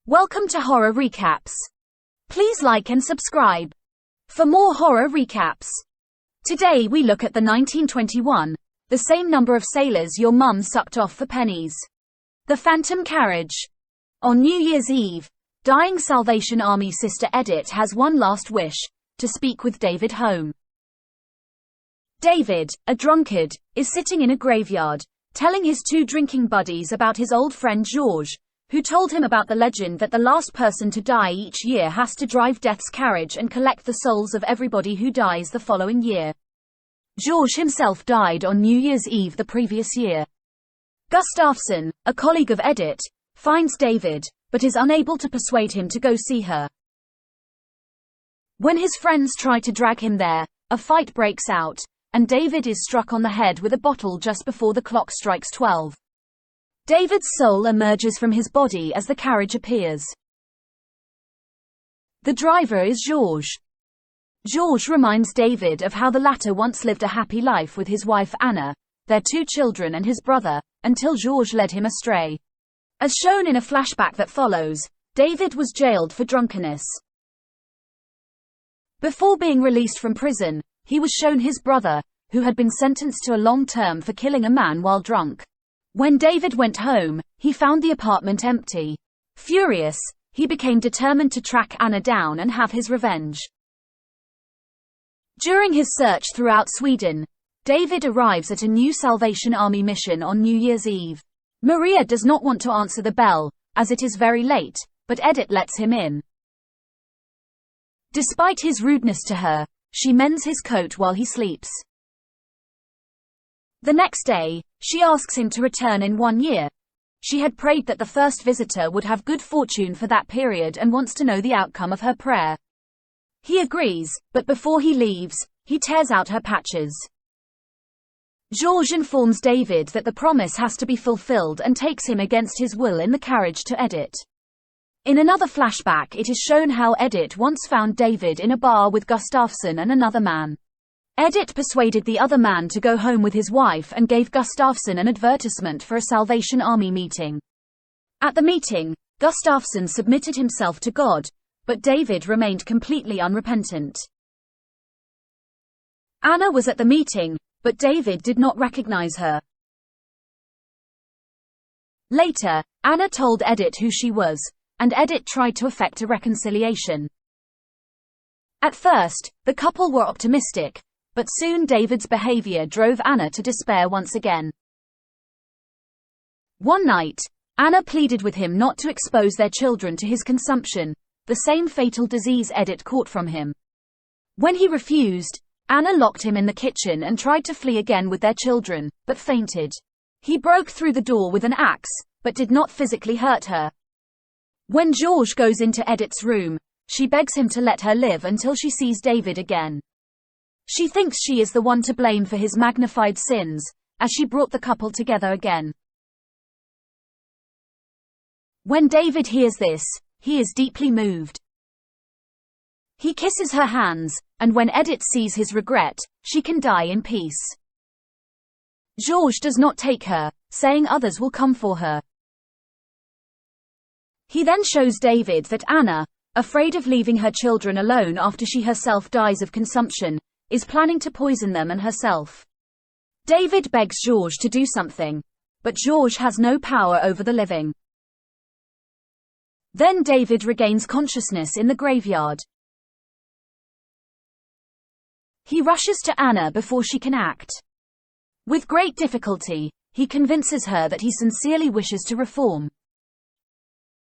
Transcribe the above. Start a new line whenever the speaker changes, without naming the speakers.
Welcome to Horror Recaps. Please like and subscribe for more horror recaps. Today we look at the 1921, the same number of sailors your mum sucked off for pennies. The Phantom Carriage. On New Year's Eve, dying Salvation Army Sister Edith has one last wish, to speak with David Home. David, a drunkard, is sitting in a graveyard, telling his two drinking buddies about his old friend George, who told him about the legend that the last person to die each year has to drive death's carriage and collect the souls of everybody who dies the following year. George himself died on New Year's Eve the previous year. Gustafsson, a colleague of Edith, finds David, but is unable to persuade him to go see her. When his friends try to drag him there, a fight breaks out, and David is struck on the head with a bottle just before the clock strikes 12. David's soul emerges from his body as the carriage appears. The driver is George. George reminds David of how the latter once lived a happy life with his wife Anna, their two children and his brother, until George led him astray. As shown in a flashback that follows, David was jailed for drunkenness. Before being released from prison, he was shown his brother, who had been sentenced to a long term for killing a man while drunk. When David went home, he found the apartment empty. Furious, he became determined to track Anna down and have his revenge. During his search throughout Sweden, David arrives at a new Salvation Army mission on New Year's Eve. Maria does not want to answer the bell, as it is very late, but Edith lets him in. Despite his rudeness to her, she mends his coat while he sleeps. The next day, she asks him to return in 1 year. She had prayed that the first visitor would have good fortune for that period and wants to know the outcome of her prayer. He agrees, but before he leaves, he tears out her patches. George informs David that the promise has to be fulfilled and takes him against his will in the carriage to Edith. In another flashback it is shown how Edith once found David in a bar with Gustafsson and another man. Edith persuaded the other man to go home with his wife and gave Gustafsson an advertisement for a Salvation Army meeting. At the meeting, Gustafsson submitted himself to God, but David remained completely unrepentant. Anna was at the meeting, but David did not recognize her. Later, Anna told Edith who she was, and Edith tried to effect a reconciliation. At first, the couple were optimistic, but soon David's behavior drove Anna to despair once again. One night, Anna pleaded with him not to expose their children to his consumption, the same fatal disease Edith caught from him. When he refused, Anna locked him in the kitchen and tried to flee again with their children, but fainted. He broke through the door with an axe, but did not physically hurt her. When George goes into Edith's room, she begs him to let her live until she sees David again. She thinks she is the one to blame for his magnified sins, as she brought the couple together again. When David hears this, he is deeply moved. He kisses her hands, and when Edith sees his regret, she can die in peace. George does not take her, saying others will come for her. He then shows David that Anna, afraid of leaving her children alone after she herself dies of consumption, is planning to poison them and herself. David begs George to do something, but George has no power over the living. Then David regains consciousness in the graveyard. He rushes to Anna before she can act. With great difficulty, he convinces her that he sincerely wishes to reform,